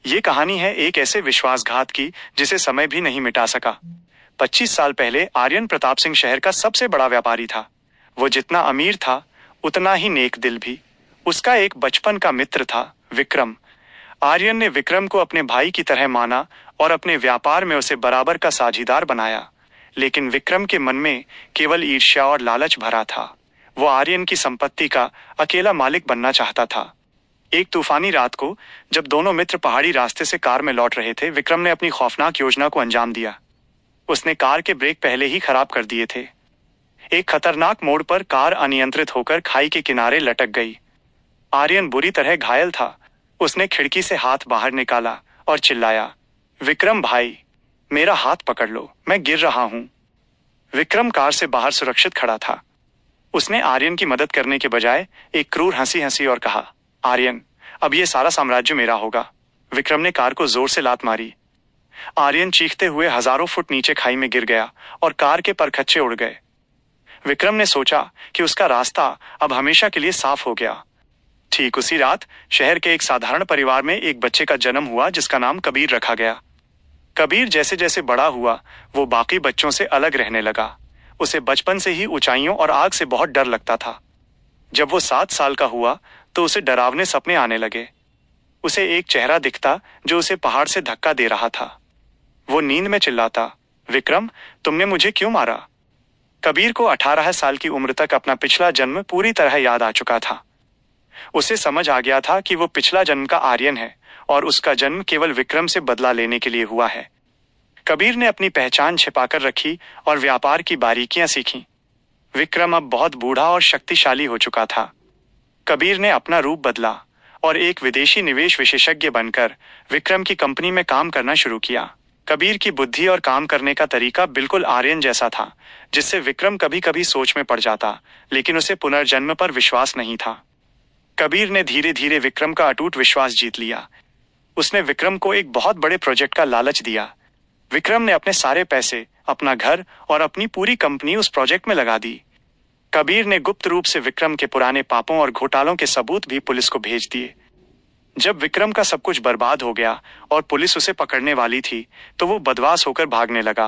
ये कहानी है एक ऐसे विश्वासघात की जिसे समय भी नहीं मिटा सका। 25 साल पहले आर्यन प्रताप सिंह शहर का सबसे बड़ा व्यापारी था। वो जितना अमीर था उतना ही नेक दिल भी। उसका एक बचपन का मित्र था, विक्रम। आर्यन ने विक्रम को अपने भाई की तरह माना और अपने व्यापार में उसे बराबर का साझीदार बनाया। लेकिन विक्रम के मन में केवल ईर्ष्या और लालच भरा था। वो आर्यन की संपत्ति का अकेला मालिक बनना चाहता था। एक तूफानी रात को जब दोनों मित्र पहाड़ी रास्ते से कार में लौट रहे थे, विक्रम ने अपनी खौफनाक योजना को अंजाम दिया। उसने कार के ब्रेक पहले ही खराब कर दिए थे। एक खतरनाक मोड़ पर कार अनियंत्रित होकर खाई के किनारे लटक गई। आर्यन बुरी तरह घायल था। उसने खिड़की से हाथ बाहर निकाला और चिल्लाया, विक्रम भाई, मेरा हाथ पकड़ लो, मैं गिर रहा हूं। विक्रम कार से बाहर सुरक्षित खड़ा था। उसने आर्यन की मदद करने के बजाय एक क्रूर हंसी हंसी और कहा, आर्यन, अब ये सारा साम्राज्य मेरा होगा। विक्रम ने कार को जोर से लात मारी। आर्यन चीखते हुए हजारों फुट नीचे खाई में गिर गया और कार के परखच्चे उड़ गए। विक्रम ने सोचा कि उसका रास्ता अब हमेशा के लिए साफ हो गया। ठीक उसी रात शहर के एक साधारण परिवार में एक बच्चे का जन्म हुआ जिसका नाम कबीर रखा गया। कबीर जैसे जैसे बड़ा हुआ वो बाकी बच्चों से अलग रहने लगा। उसे बचपन से ही ऊंचाइयों और आग से बहुत डर लगता था। जब वो 7 साल का हुआ तो उसे डरावने सपने आने लगे। उसे एक चेहरा दिखता जो उसे पहाड़ से धक्का दे रहा था। वो नींद में चिल्लाता, विक्रम, तुमने मुझे क्यों मारा? कबीर को 18 साल की उम्र तक अपना पिछला जन्म पूरी तरह याद आ चुका था। उसे समझ आ गया था कि वो पिछला जन्म का आर्यन है और उसका जन्म केवल विक्रम से बदला लेने के लिए हुआ है। कबीर ने अपनी पहचान छिपाकर रखी और व्यापार की बारीकियां सीखी। विक्रम अब बहुत बूढ़ा और शक्तिशाली हो चुका था। कबीर ने अपना रूप बदला और एक विदेशी निवेश विशेषज्ञ बनकर विक्रम की कंपनी में काम करना शुरू किया। कबीर की बुद्धि और काम करने का तरीका बिल्कुल आर्यन जैसा था, जिससे विक्रम कभी कभी सोच में पड़ जाता, लेकिन उसे पुनर्जन्म पर विश्वास नहीं था। कबीर ने धीरे धीरे विक्रम का अटूट विश्वास जीत लिया। उसने विक्रम को एक बहुत बड़े प्रोजेक्ट का लालच दिया। विक्रम ने अपने सारे पैसे, अपना घर और अपनी पूरी कंपनी उस प्रोजेक्ट में लगा दी। कबीर ने गुप्त रूप से विक्रम के पुराने पापों और घोटालों के सबूत भी पुलिस को भेज दिए। जब विक्रम का सब कुछ बर्बाद हो गया और पुलिस उसे पकड़ने वाली थी तो वो बदमाश होकर भागने लगा।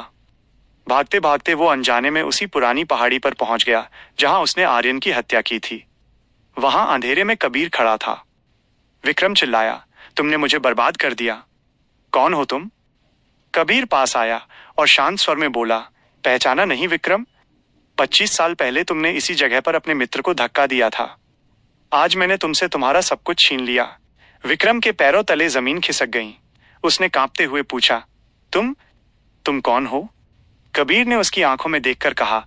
भागते भागते वो अनजाने में उसी पुरानी पहाड़ी पर पहुंच गया जहां उसने आर्यन की हत्या की थी। वहां अंधेरे में कबीर खड़ा था। विक्रम चिल्लाया, तुमने मुझे बर्बाद कर दिया। कौन हो तुम? कबीर पास आया और शांत स्वर में बोला, पहचाना नहीं विक्रम? 25 साल पहले तुमने इसी जगह पर अपने मित्र को धक्का दिया था। आज मैंने तुमसे तुम्हारा सब कुछ छीन लिया। विक्रम के पैरों तले जमीन खिसक गई। उसने कांपते हुए पूछा, तुम कौन हो? कबीर ने उसकी आंखों में देखकर कहा,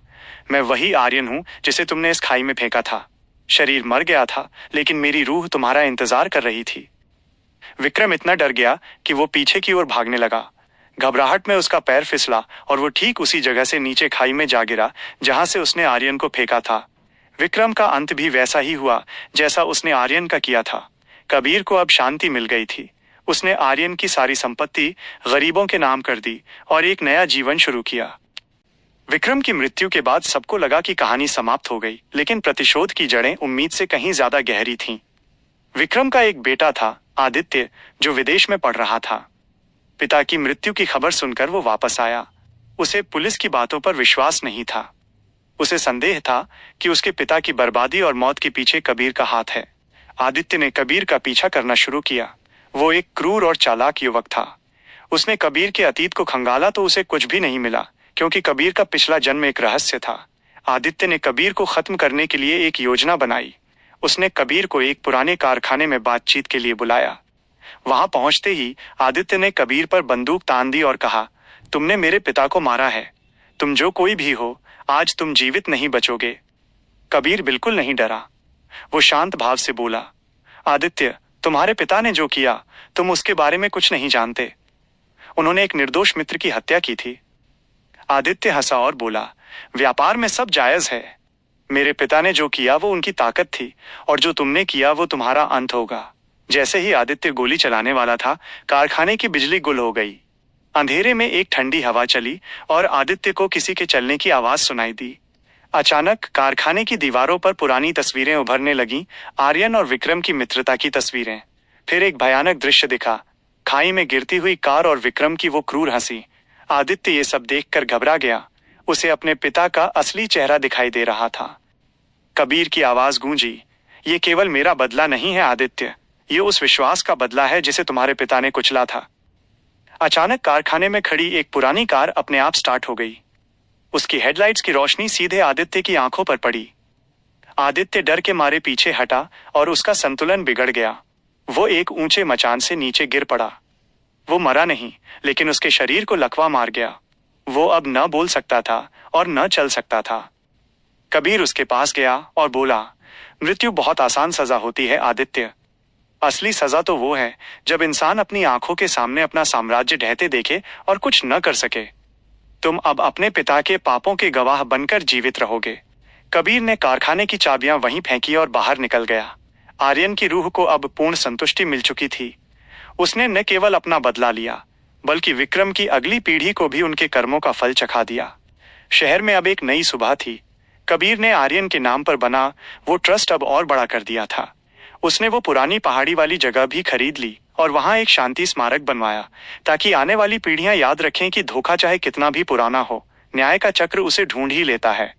मैं वही आर्यन हूं जिसे तुमने इस खाई में फेंका था। शरीर मर गया था लेकिन मेरी रूह तुम्हारा इंतजार कर रही थी। विक्रम इतना डर गया कि वो पीछे की ओर भागने लगा। घबराहट में उसका पैर फिसला और वो ठीक उसी जगह से नीचे खाई में जा गिरा जहां से उसने आर्यन को फेंका था। विक्रम का अंत भी वैसा ही हुआ जैसा उसने आर्यन का किया था। कबीर को अब शांति मिल गई थी। उसने आर्यन की सारी संपत्ति गरीबों के नाम कर दी और एक नया जीवन शुरू किया। विक्रम की मृत्यु के बाद सबको लगा कि कहानी समाप्त हो गई, लेकिन प्रतिशोध की जड़ें उम्मीद से कहीं ज्यादा गहरी थीं। विक्रम का एक बेटा था, आदित्य, जो विदेश में पढ़ रहा था। पिता की मृत्यु की खबर सुनकर वो वापस आया। उसे पुलिस की बातों पर विश्वास नहीं था। उसे संदेह था कि उसके पिता की बर्बादी और मौत के पीछे कबीर का हाथ है। आदित्य ने कबीर का पीछा करना शुरू किया। वो एक क्रूर और चालाक युवक था। उसने कबीर के अतीत को खंगाला तो उसे कुछ भी नहीं मिला, क्योंकि कबीर का पिछला जन्म एक रहस्य था। आदित्य ने कबीर को खत्म करने के लिए एक योजना बनाई। उसने कबीर को एक पुराने कारखाने में बातचीत के लिए बुलाया। वहां पहुंचते ही आदित्य ने कबीर पर बंदूक तान दी और कहा, तुमने मेरे पिता को मारा है। तुम जो कोई भी हो, आज तुम जीवित नहीं बचोगे। कबीर बिल्कुल नहीं डरा। वो शांत भाव से बोला, आदित्य, तुम्हारे पिता ने जो किया, तुम उसके बारे में कुछ नहीं जानते। उन्होंने एक निर्दोष मित्र की हत्या की थी। आदित्य हंसा और बोला, व्यापार में सब जायज है। मेरे पिता ने जो किया वो उनकी ताकत थी और जो तुमने किया वो तुम्हारा अंत होगा। जैसे ही आदित्य गोली चलाने वाला था, कारखाने की बिजली गुल हो गई। अंधेरे में एक ठंडी हवा चली और आदित्य को किसी के चलने की आवाज सुनाई दी। अचानक कारखाने की दीवारों पर पुरानी तस्वीरें उभरने लगीं, आर्यन और विक्रम की मित्रता की तस्वीरें। फिर एक भयानक दृश्य दिखा। खाई में गिरती हुई कार और विक्रम की वो क्रूर हंसी। आदित्य ये सब देखकर घबरा गया। उसे अपने पिता का असली चेहरा दिखाई दे रहा था। कबीर की आवाज गूंजी, ये केवल मेरा बदला नहीं है आदित्य, ये उस विश्वास का बदला है जिसे तुम्हारे पिता ने कुचला था। अचानक कारखाने में खड़ी एक पुरानी कार अपने आप स्टार्ट हो गई। उसकी हेडलाइट्स की रोशनी सीधे आदित्य की आंखों पर पड़ी। आदित्य डर के मारे पीछे हटा और उसका संतुलन बिगड़ गया। वो एक ऊंचे मचान से नीचे गिर पड़ा। वो मरा नहीं, लेकिन उसके शरीर को लकवा मार गया। वो अब न बोल सकता था और न चल सकता था। कबीर उसके पास गया और बोला, मृत्यु बहुत आसान सजा होती है आदित्य। असली सजा तो वो है जब इंसान अपनी आंखों के सामने अपना साम्राज्य ढहते देखे और कुछ न कर सके। तुम अब अपने पिता के पापों के गवाह बनकर जीवित रहोगे। कबीर ने कारखाने की चाबियां वहीं फेंकी और बाहर निकल गया। आर्यन की रूह को अब पूर्ण संतुष्टि मिल चुकी थी। उसने न केवल अपना बदला लिया, बल्कि विक्रम की अगली पीढ़ी को भी उनके कर्मों का फल चखा दिया। शहर में अब एक नई सुबह थी। कबीर ने आर्यन के नाम पर बना वो ट्रस्ट अब और बड़ा कर दिया था। उसने वो पुरानी पहाड़ी वाली जगह भी खरीद ली और वहां एक शांति स्मारक बनवाया, ताकि आने वाली पीढ़ियां याद रखें कि धोखा चाहे कितना भी पुराना हो, न्याय का चक्र उसे ढूंढ ही लेता है।